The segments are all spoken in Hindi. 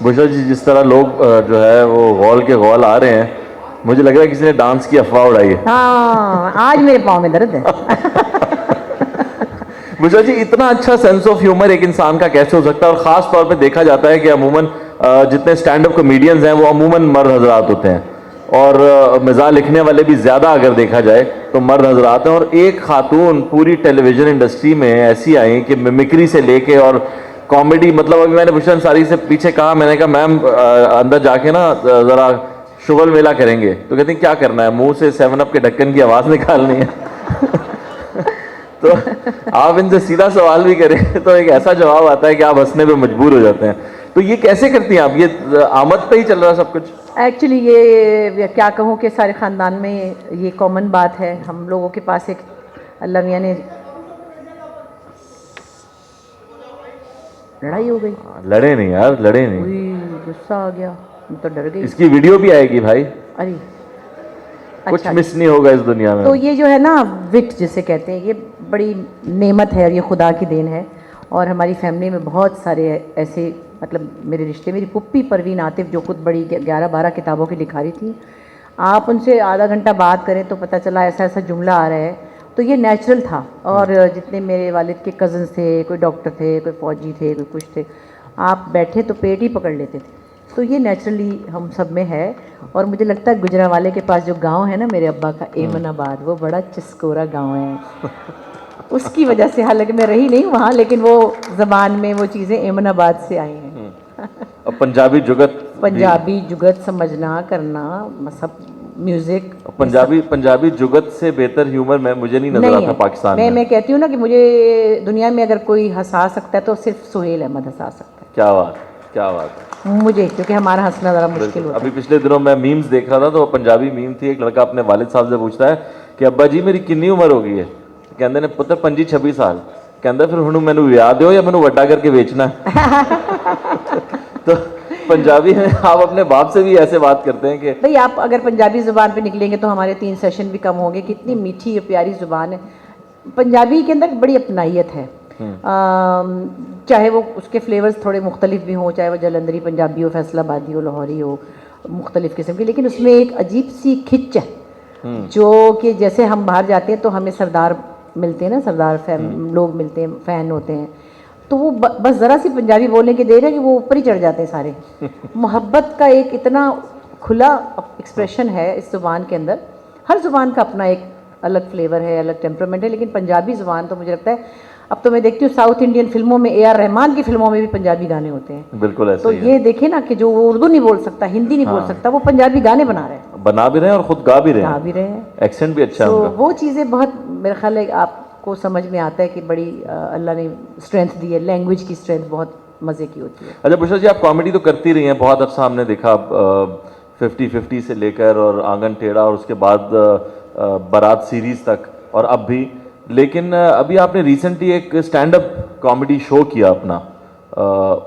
बुशरा जी, जिस तरह लोग जो है वो गौल के गौल आ रहे हैं, मुझे लग रहा है किसी ने डांस की अफवाह उड़ाई है। हाँ, आज मेरे पाँव में दर्द है। बुशरा जी, इतना अच्छा सेंस ऑफ ह्यूमर एक इंसान का कैसे हो सकता है? और ख़ास तौर पे देखा जाता है कि अमूमन जितने स्टैंड अप कॉमेडियंस हैं वो अमूमन मर्द हजरात होते हैं, और मज़ाक लिखने वाले भी ज़्यादा अगर देखा जाए तो मर्द हजरात हैं। और एक खातून पूरी टेलीविज़न इंडस्ट्री में ऐसी आई कि मिमिक्री से लेके और कॉमेडी, मतलब अभी मैंने बुशरा अंसारी से पीछे कहा, मैंने कहा मैम अंदर जाके ना ज़रा शुगल मेला करेंगे, तो कहती क्या करना है, मुंह से 7 अप के ढक्कन की आवाज़ निकालनी है। तो आप इनसे सीधा सवाल भी करें तो एक ऐसा जवाब आता है कि आप हंसने पे मजबूर हो जाते हैं। तो ये कैसे करती हैं आप? ये आमद पे ही चल रहा है सब कुछ? एक्चुअली ये क्या कहूँ कि सारे ख़ानदान में ये कॉमन बात है। हम लोगों के पास एक अल्लाह मियाँ ने, लड़ाई हो गई। लड़े नहीं यार, लड़े नहीं। गुस्सा आ गया, मैं तो डर गई। इसकी वीडियो भी आएगी भाई। अरे कुछ अच्छा, मिस नहीं होगा इस दुनिया में। तो ये जो है ना विट जिसे कहते हैं, ये बड़ी नेमत है और ये खुदा की देन है। और हमारी फैमिली में बहुत सारे ऐसे, मतलब मेरे रिश्ते, मेरी पुप्पी परवीन आतिफ जो खुद बड़ी 11-12 किताबों की लिखारी थी, आप उनसे आधा घंटा बात करें तो पता चला ऐसा ऐसा जुमला आ रहा है, तो ये नेचुरल था। और जितने मेरे वालिद के कज़न्स थे, कोई डॉक्टर थे, कोई फ़ौजी थे, कोई कुछ थे, आप बैठे तो पेट ही पकड़ लेते थे। तो ये नेचुरली हम सब में है। और मुझे लगता है गुजरांवाले के पास जो गांव है ना मेरे अब्बा का, एमनाबाद, वो बड़ा चिस्कोरा गांव है। उसकी वजह से, हालांकि मैं रही नहीं वहाँ, लेकिन वो ज़बान में वो चीज़ें एमनाबाद से आई हैं। अब पंजाबी जुगत समझना करना, सब म्यूज़िक, पंजाबी जुगत से बेहतर ह्यूमर मुझे नहीं नजर आता पाकिस्तान में। मैं कहती हूँ ना कि मुझे दुनिया में अगर कोई हंसा सकता है तो सिर्फ सुहेल अहमद हंसा सकता है। क्या बात, क्या बात है। मुझे, क्योंकि हमारा हंसना ज़रा मुश्किल होता है। अभी पिछले दिनों मैं मीम्स देख रहा था, तो पंजाबी मीम थी, एक लड़का अपने वालिद साहब से पूछता है कि अब्बा जी मेरी कितनी उम्र हो गई है? कहते ने पुत्र 25-26 साल। कहता फिर हुण मैनू विआह दो या मैनू वड्डा करके बेचना तो पंजाबी में आप अपने बाप से भी ऐसे बात करते हैं कि भाई आप अगर पंजाबी ज़ुबान पे निकलेंगे तो हमारे 3 सेशन भी कम होंगे। कितनी मीठी और प्यारी ज़ुबान है। पंजाबी के अंदर बड़ी अपनाइयत है। चाहे वो उसके फ्लेवर्स थोड़े मुख्तलिफ भी हों, चाहे वो जलंधरी पंजाबी हो, फैसलाबादी हो, लाहौरी हो, मुख्तलिफ़ किस्म की, लेकिन उसमें एक अजीब सी खिंच है जो कि जैसे हम बाहर जाते हैं तो हमें सरदार मिलते हैं ना, सरदार लोग मिलते हैं, फ़ैन होते हैं, तो वो बस ज़रा सी पंजाबी बोलने की देर है कि वो ऊपर ही चढ़ जाते हैं सारे। मोहब्बत का एक इतना खुला एक्सप्रेशन है इस ज़ुबान के अंदर। हर ज़ुबान का अपना एक अलग फ्लेवर है, अलग टेम्परामेंट है, लेकिन पंजाबी ज़ुबान तो मुझे लगता है, अब तो मैं देखती हूँ साउथ इंडियन फिल्मों में, AR रहमान की फिल्मों में भी पंजाबी गाने होते हैं। बिल्कुल ऐसा तो ये देखें ना कि जो वो उर्दू नहीं बोल सकता, हिंदी नहीं बोल सकता, वो पंजाबी गाने बना भी रहे हैं और ख़ुद गा भी रहे हैं। एक्सेंट भी अच्छा है तो उनका। वो चीज़ें बहुत, मेरा ख्याल है आपको समझ में आता है कि बड़ी अल्लाह ने स्ट्रेंथ दी है, लैंग्वेज की स्ट्रेंथ बहुत मज़े की होती है। अच्छा बुशरा जी, आप कॉमेडी तो करती रही हैं बहुत अर्सा, हमने देखा 50-50 से लेकर और आंगन टेढ़ा और उसके बाद बारात सीरीज़ तक और अब भी। लेकिन अभी आपने रिसेंटली एक स्टैंड अप कॉमेडी शो किया अपना,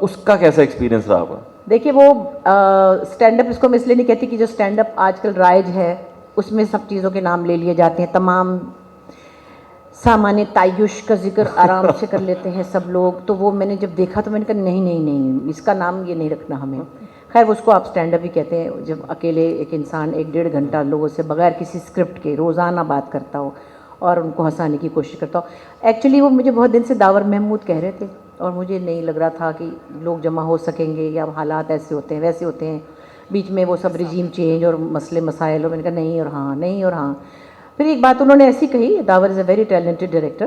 उसका कैसा एक्सपीरियंस रहा आपका? देखिए वो स्टैंड अप, इसको मैं इसलिए नहीं कहती कि जो स्टैंड अप आजकल राइज है उसमें सब चीज़ों के नाम ले लिए जाते हैं, तमाम सामान्य तायुश का जिक्र आराम से कर लेते हैं सब लोग। तो वो मैंने जब देखा तो मैंने कहा नहीं नहीं नहीं, इसका नाम ये नहीं रखना हमें। खैर उसको आप स्टैंड अप ही कहते हैं, जब अकेले एक इंसान 1-1.5 घंटा लोगों से बगैर किसी स्क्रिप्ट के रोज़ाना बात करता हो और उनको हंसाने की कोशिश करता हो। एक्चुअली वो मुझे बहुत दिन से दावर महमूद कह रहे थे और मुझे नहीं लग रहा था कि लोग जमा हो सकेंगे, या हालात ऐसे होते हैं वैसे होते हैं, बीच में वो सब रिजीम चेंज और मसले मसाइल, और मैंने कहा नहीं और हाँ, नहीं और हाँ। फिर एक बात उन्होंने ऐसी कही, the power is a very talented director,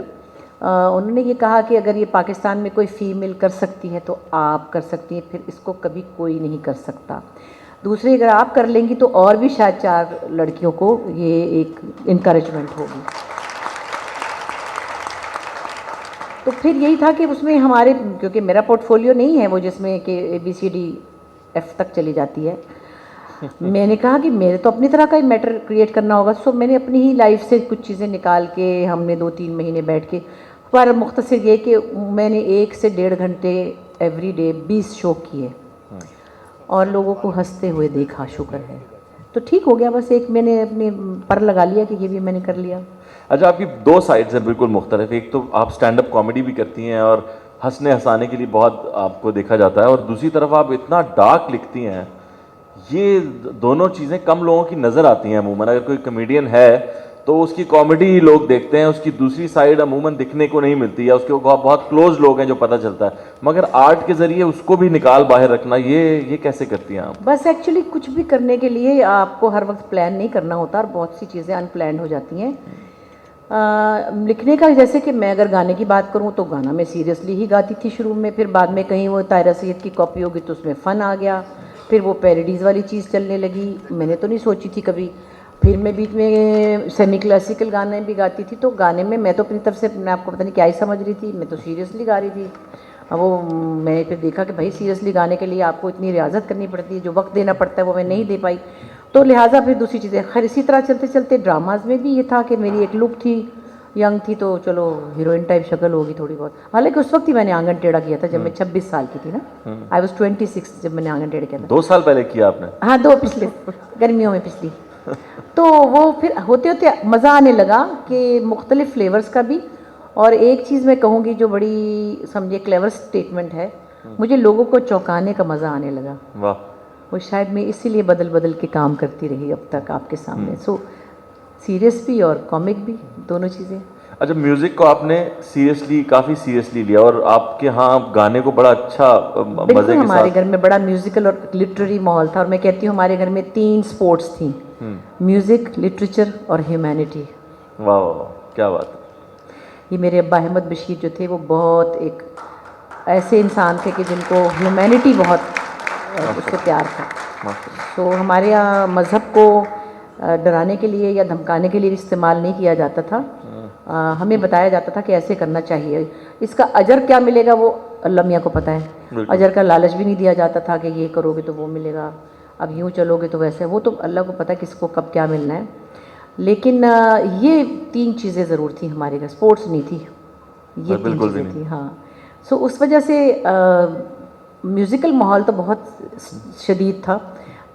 उन्होंने ये कहा कि अगर ये पाकिस्तान में कोई फ़ीमेल कर सकती है तो आप कर सकती हैं, फिर इसको कभी कोई नहीं कर सकता। दूसरी, अगर आप कर लेंगी तो और भी शायद 4 लड़कियों को ये एक इनकरेजमेंट होगी। तो फिर यही था कि उसमें हमारे, क्योंकि मेरा पोर्टफोलियो नहीं है वो जिसमें कि ABCDF तक चली जाती है, मैंने कहा कि मेरे तो अपनी तरह का ही मैटर क्रिएट करना होगा। सो मैंने अपनी ही लाइफ से कुछ चीज़ें निकाल के, हमने 2-3 महीने बैठ के, पर मुख्तसर ये कि मैंने 1 से 1.5 घंटे एवरी डे 20 शो किए और लोगों को हंसते हुए देखा, शुक्र है। तो ठीक हो गया, बस एक मैंने अपने पर लगा लिया कि ये भी मैंने कर लिया। अच्छा, आपकी 2 साइड्स हैं बिल्कुल मुख्तलिफ। एक तो आप स्टैंड अप कॉमेडी भी करती हैं और हंसने हंसाने के लिए बहुत आपको देखा जाता है, और दूसरी तरफ आप इतना डार्क लिखती हैं। ये दोनों चीज़ें कम लोगों की नज़र आती हैं अमूमन। अगर कोई कमेडियन है तो उसकी कॉमेडी ही लोग देखते हैं, उसकी दूसरी साइड अमूमन दिखने को नहीं मिलती, या उसके बहुत क्लोज लोग हैं जो पता चलता है। मगर आर्ट के ज़रिए उसको भी निकाल बाहर रखना, ये कैसे करती हैं आप? बस एक्चुअली कुछ भी करने के लिए आपको हर वक्त प्लान नहीं करना होता, और बहुत सी चीज़ें अनप्लान हो जाती हैं। लिखने का, जैसे कि मैं अगर गाने की बात करूं तो गाना मैं सीरियसली ही गाती थी शुरू में, फिर बाद में कहीं वो तायरा सैयद की कॉपी होगी तो उसमें फ़न आ गया, फिर वो पैरोडीज़ वाली चीज़ चलने लगी, मैंने तो नहीं सोची थी कभी। फिर मैं बीच में सेमी क्लासिकल गाने भी गाती थी, तो गाने में मैं तो अपनी तरफ से अपने आपको पता नहीं क्या ही समझ रही थी, मैं तो सीरियसली गा रही थी। अब वो मैंने फिर देखा कि भाई सीरियसली गाने के लिए आपको इतनी रियाजत करनी पड़ती है, जो वक्त देना पड़ता है वो मैं नहीं दे पाई, तो लिहाजा फिर दूसरी चीज़ें। खैर इसी तरह चलते चलते ड्रामाज में भी ये था कि मेरी एक लुक थी, यंग थी, तो चलो हीरोइन टाइप शक्ल होगी थोड़ी बहुत। हालांकि उस वक्त ही मैंने आंगन टेढ़ा किया था जब मैं 26 साल की थी ना, आई वॉज 26 जब मैंने आंगन टेढ़ा किया था। 2 साल पहले किया आपने? हाँ, 2 पिछले गर्मियों में पिछली। तो वो फिर होते होते मज़ा आने लगा कि मुख्तलिफ फ्लेवर्स का भी। और एक चीज़ मैं कहूँगी जो बड़ी समझिए क्लेवर स्टेटमेंट है, मुझे लोगों को चौंकाने का मज़ा आने लगा। वाह। वो शायद मैं इसीलिए बदल बदल के काम करती रही अब तक आपके सामने। सो सीरियस भी और कॉमिक भी, दोनों चीज़ें। अच्छा, म्यूजिक को आपने सीरियसली, काफी सीरियसली लिया, और आपके यहाँ गाने को बड़ा अच्छा बिल्कुल, मजे के हमारे साथ। घर में बड़ा म्यूजिकल और लिटरेरी माहौल था, और मैं कहती हूँ हमारे घर में 3 स्पोर्ट्स थी, म्यूजिक, लिटरेचर और ह्यूमैनिटी। वाह वाह वाह, क्या बात है। ये मेरे अब्बा अहमद बशीर जो थे वो बहुत एक ऐसे इंसान थे कि जिनको ह्यूमैनिटी बहुत उससे प्यार था। माशाल्लाह। तो हमारे यहाँ मज़हब को डराने के लिए या धमकाने के लिए इस्तेमाल नहीं किया जाता था। हमें बताया जाता था कि ऐसे करना चाहिए, इसका अजर क्या मिलेगा वो अल्लाह मियाँ को पता है। अजर का लालच भी नहीं दिया जाता था कि ये करोगे तो वो मिलेगा, अब यूँ चलोगे तो वैसे, वो तो अल्लाह को पता है किसको कब क्या मिलना है। लेकिन ये 3 चीज़ें ज़रूर थी हमारे घर, स्पोर्ट्स नहीं थी, ये 3 बिल्कुल भी चीज़ें नहीं। थी। हाँ, सो उस वजह से म्यूज़िकल माहौल तो बहुत शदीद था,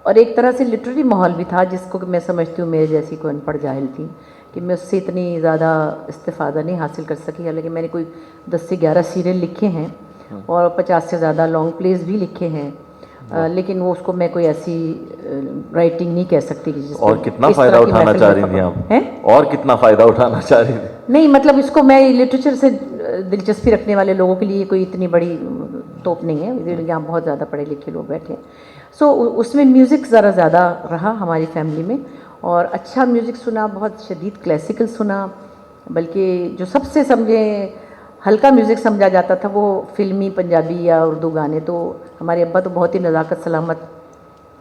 और एक तरह से लिटरेरी माहौल भी था, जिसको कि मैं समझती हूँ मेरे जैसी कोई अनपढ़ जाहिल थी कि मैं उससे इतनी ज़्यादा इस्तिफ़ादा नहीं हासिल कर सकी। हालांकि मैंने कोई 10 से 11 सीरियल लिखे हैं और 50 से ज़्यादा लॉन्ग प्लेज भी लिखे हैं, लेकिन वो उसको मैं कोई ऐसी राइटिंग नहीं कह सकती कि जिसको और कितना इस फ़ायदा तरह की उठाना महफिल चाह में रही थी आप? हैं? और कितना फ़ायदा उठाना चाह रही थी? नहीं, मतलब इसको मैं लिटरेचर से दिलचस्पी रखने वाले लोगों के लिए कोई इतनी बड़ी तोप नहीं है, यहाँ बहुत ज़्यादा पढ़े लिखे लोग बैठे हैं। सो उसमें म्यूज़िक ज़रा ज़्यादा रहा हमारी फैमिली में, और अच्छा म्यूज़िक सुना, बहुत शदीद क्लासिकल सुना, बल्कि जो सबसे समझे हल्का म्यूज़िक समझा जाता था वो फिल्मी पंजाबी या उर्दू गाने। तो हमारे अब्बा तो बहुत ही नज़ाकत सलामत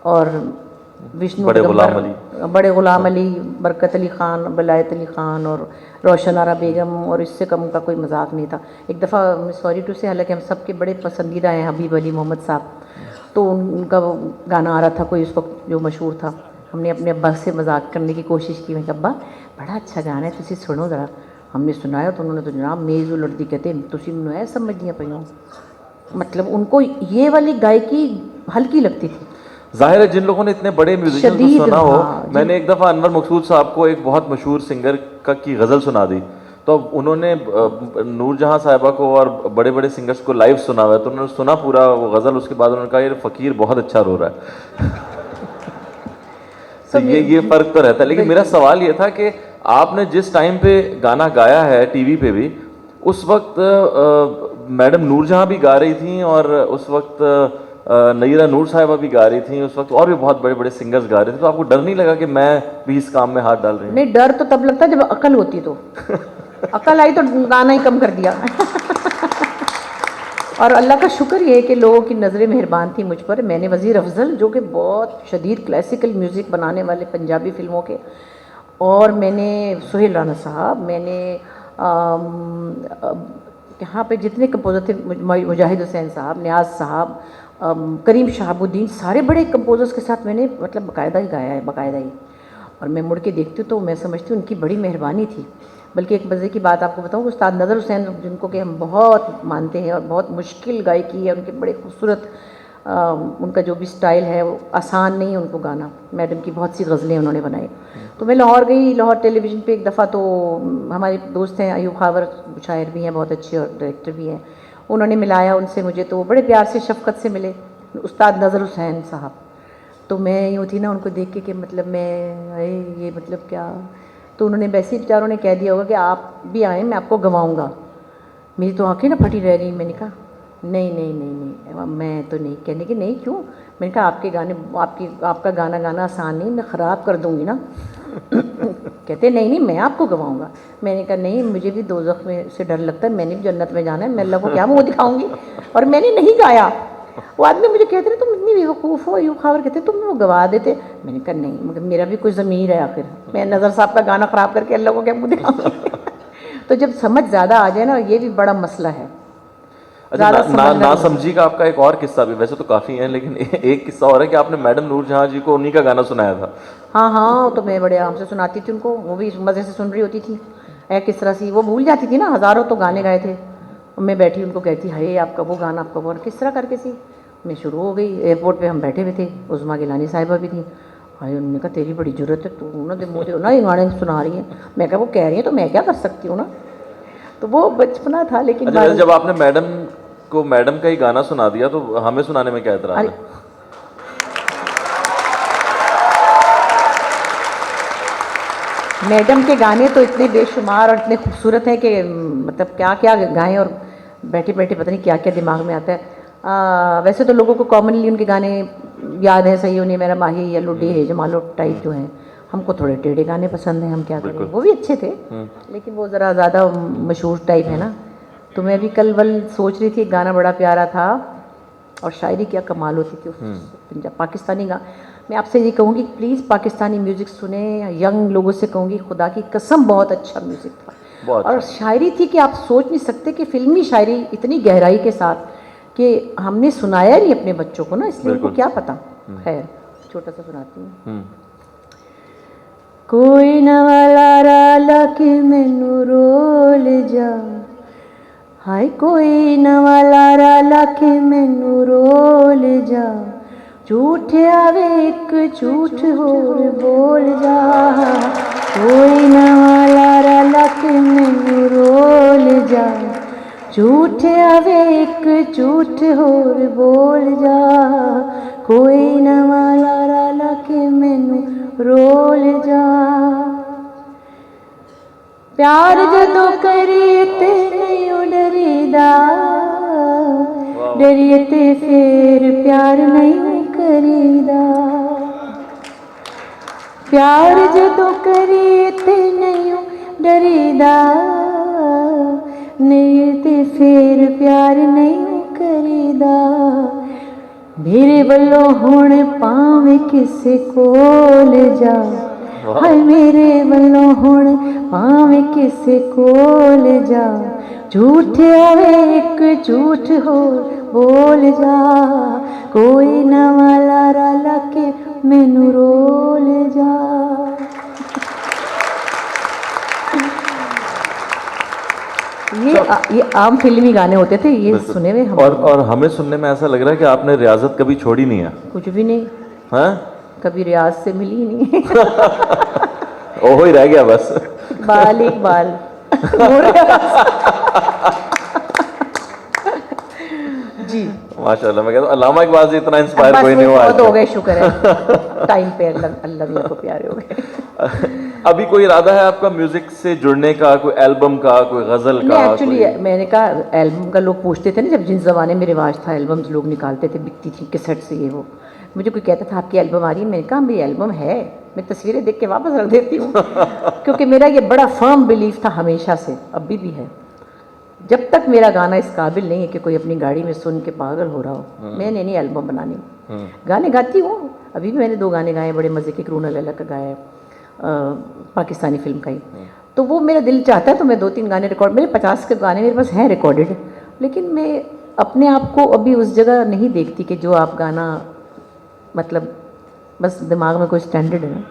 और विष्णु बड़े गुलाम पैगंबर, बड़े ग़ुलाम अली, बरकत अली ख़ान, बलायत अली ख़ान और रोशन आरा बेगम, और इससे कम का कोई मजाक नहीं था। एक दफ़ा सॉरी टू से, हालांकि हम सबके बड़े पसंदीदा हैं हबीब अली मोहम्मद साहब, तो उनका वो गाना आ रहा था कोई उस वक्त जो मशहूर था, हमने अपने अब्बा से मजाक करने की कोशिश की, मैं अब्बा बड़ा अच्छा गाना है, तुसी सुनो ज़रा। हमने सुनाया तो उन्होंने तो जनाब मेज़ उलटदी कहते तुसी मैनू ऐ समझदियां पईओ, मतलब उनको ये वाली गायकी हल्की लगती थी। जाहिर है जिन लोगों ने इतने बड़े म्यूजिशियन को शदीद, सुना हो, हाँ, मैंने एक दफ़ा अनवर मकसूद साहब को एक बहुत मशहूर सिंगर की गज़ल सुना दी, तो उन्होंने नूरजहां साहिबा को और बड़े बड़े सिंगर्स को लाइव सुना हुआ है, तो उन्होंने सुना पूरा वो गज़ल, उसके बाद उन्होंने कहा ये फ़कीर बहुत अच्छा रो रहा है। तो ये फ़र्क तो रहता है। लेकिन मेरा सवाल ये था कि आपने जिस टाइम पे गाना गाया है टीवी पे भी, उस वक्त मैडम नूरजहां भी गा रही थी, और उस वक्त नयीरा नूर साहिबा भी गा रही थी, उस वक्त और भी बहुत बड़े बड़े सिंगर्स गा रहे थे, तो आपको डर नहीं लगा कि मैं भी इस काम में हाथ डाल रही हूँ? नहीं, डर तो तब लगता जब अकल होती, तो अकल आई तो गाना ही कम कर दिया। और अल्लाह का शुक्र ये है कि लोगों की नज़रें मेहरबान थी मुझ पर। मैंने वज़ीर अफजल, जो कि बहुत शदीद क्लासिकल म्यूज़िक बनाने वाले पंजाबी फ़िल्मों के, और मैंने सुहेल राना साहब, मैंने यहाँ पे जितने कंपोज़र थे, मुजाहिद हुसैन साहब, नियाज़ साहब, करीम शहाबुद्दीन, सारे बड़े कंपोज़र्स के साथ मैंने मतलब बाकायदा ही गाया है, बाकायदा ही। और मैं मुड़ के देखती हूँ तो मैं समझती हूँ उनकी बड़ी मेहरबानी थी। बल्कि एक मज़े की बात आपको बताऊँ, उस्ताद नज़र हुसैन, जिनको कि हम बहुत मानते हैं और बहुत मुश्किल गायकी है उनके, बड़े खूबसूरत उनका जो भी स्टाइल है वो आसान नहीं है उनको गाना। मैडम की बहुत सी गज़लें उन्होंने बनाई। तो मैं लाहौर गई, लाहौर टेलीविज़न पे एक दफ़ा, तो हमारे दोस्त हैं अयूब खावर, शायर भी हैं बहुत अच्छे और डायरेक्टर भी हैं, उन्होंने मिलाया उनसे मुझे, तो वो बड़े प्यार से शफ़क़त से मिले, उस्ताद नज़र हुसैन साहब। तो मैं यूँ थी ना उनको देख के कि मतलब मैं अरे ये मतलब क्या, तो उन्होंने वैसे ही बेचारों ने कह दिया होगा कि आप भी आएँ, मैं आपको गवाऊँगा। मेरी तो आंखें ना फटी रह गई। मैंने कहा नहीं नहीं नहीं नहीं, मैं तो नहीं। कहने की नहीं क्यों? मैंने कहा आपके गाने, आपका गाना गाना आसान नहीं, मैं ख़राब कर दूँगी ना। कहते नहीं नहीं मैं आपको गवाऊँगा। मैंने कहा नहीं, मुझे भी दोज़ख में से डर लगता है, मैंने भी जन्नत में जाना है, मैं अल्लाह को क्या मुँह दिखाऊँगी। और मैंने नहीं गाया। वो आदमी मुझे कहते रहे तुम इतनी बेवकूफ़ हो, यूँ खबर कहते तुम वो गवा देते। मैंने कहा नहीं, मगर मेरा भी कोई ज़मीर है आखिर, मैं नज़र साहब का गाना ख़राब करके अल्लाह को क्या मुँह दिखाऊँगी। तो जब समझ ज़्यादा आ जाए ना, ये भी बड़ा मसला है। अच्छा, ना समझी का आपका एक और किस्सा भी, वैसे तो काफ़ी हैं लेकिन एक किस्सा और है कि आपने मैडम नूरजहां जी को उन्हीं का गाना सुनाया था। हाँ हाँ, तो मैं बड़े आराम से सुनाती थी उनको, वो भी मज़े से सुन रही होती थी। किस तरह से वो भूल जाती थी ना, हज़ारों तो गाने गाए थे। मैं बैठी उनको कहती हाय आपका वो गाना, आपका वो, किस तरह करके सी मैं शुरू हो गई। एयरपोर्ट पे हम बैठे हुए थे, उज़मा गिलानी साहिबा भी थी। हाय, उन्होंने कहा तेरी बड़ी ज़रूरत है, तू ना मुझे ना ये गाने सुना रही है। मैं कहा वो कह रही है तो मैं क्या कर सकती हूँ ना। तो वो बचपना था। लेकिन अच्छा, जब आपने मैडम को मैडम का ही गाना सुना दिया तो हमें सुनाने में क्या एतराज़ है? मैडम के गाने तो इतने बेशुमार और इतने खूबसूरत हैं कि मतलब क्या क्या गाएं, और बैठे बैठे पता नहीं क्या क्या दिमाग में आता है। वैसे तो लोगों को कॉमनली उनके गाने याद हैं, सही होने मेरा माही या लुड्डी है जमालो टाइप जो हैं। हमको थोड़े टेढ़े गाने पसंद हैं, हम क्या करें। वो भी अच्छे थे लेकिन वो ज़रा ज़्यादा मशहूर टाइप है ना। तो मैं भी कल वल सोच रही थी, एक गाना बड़ा प्यारा था और शायरी क्या कमाल होती थी पंजाब पाकिस्तानी मैं आपसे ये कहूँगी प्लीज़ पाकिस्तानी म्यूज़िक सुने, यंग लोगों से कहूँगी खुदा की कसम बहुत अच्छा म्यूज़िक था। और शायरी थी कि आप सोच नहीं सकते कि फिल्मी शायरी इतनी गहराई के साथ कि हमने सुनाया नहीं अपने बच्चों को ना, इसलिए उनको क्या पता। खैर छोटा सा सुनाती हूँ। कोई नवाला राला के मैनू रोल जा, हाय कोई नवाला राला के मैनू रोल जा, झूठ आवे एक झूठ होर बोल जा, कोई नवाला राला के मैनू रोल जा, झूठ आवे एक झूठ होर बोल जा, कोई नवाला राला के मैनू रोल जा। प्यार जदों करिए ते नहीं डरीदा, डरिए ते फिर प्यार नहीं करीदा, प्यार जदों करिए ते नहीं डरीदा, नहीं ते फिर प्यार नहीं करीदा, मेरे वल्लों हुण भावें किसे कोल जा, हाय मेरे वल्लों हुण भावें किसे कोल जा, झूठ आवे एक झूठ हो बोल जा, कोई नवां लारा लाके मैनू रोल जा। ये आम फिल्मी गाने होते थे, ये सुने हुए हम। और हमें सुनने में ऐसा लग रहा है कि आपने रियाजत कभी छोड़ी नहीं है। कुछ भी नहीं। हाँ, कभी रियाज से मिली नहीं। ओहो ही रह गया बस। बाल एक बाल जी माशाल्लाह। मैं कहता हूँ अल्लामा इकबाल से इतना इंस्पायर कोई नहीं हुआ। बहुत हो गए, शुक्र है टाइम पे अल्लाह भी आपको प्यारे हो गए। अभी कोई इरादा है आपका म्यूजिक से जुड़ने का, कोई एल्बम का, कोई गजल का? एक्चुअली मैंने कहा एल्बम का लोग पूछते थे ना, जब जिस ज़माने में रिवाज था एल्बम्स लोग निकालते थे, बिकती थी कैसेट से ये वो, मुझे कोई कहता था आपकी एल्बम आ रही है, मैंने कहा मेरी एल्बम है, मैं तस्वीरें देख के वापस रख देती हूँ। क्योंकि मेरा ये बड़ा फर्म बिलीफ था हमेशा से, अभी भी है, जब तक मेरा गाना इस काबिल नहीं है कि कोई अपनी गाड़ी में सुन के पागल हो रहा हो, मैंने नहीं एल्बम बनानी। गाने गाती हूँ, अभी भी मैंने 2 गाने गाए बड़े मज़े के, क्रूना लैला का गाया पाकिस्तानी फिल्म का ही, तो वो मेरा दिल चाहता है तो मैं 2-3 गाने रिकॉर्ड, मेरे 50 के गाने मेरे पास हैं रिकॉर्डेड, लेकिन मैं अपने आप को अभी उस जगह नहीं देखती कि जो आप गाना मतलब बस दिमाग में कोई स्टैंडर्ड है ना।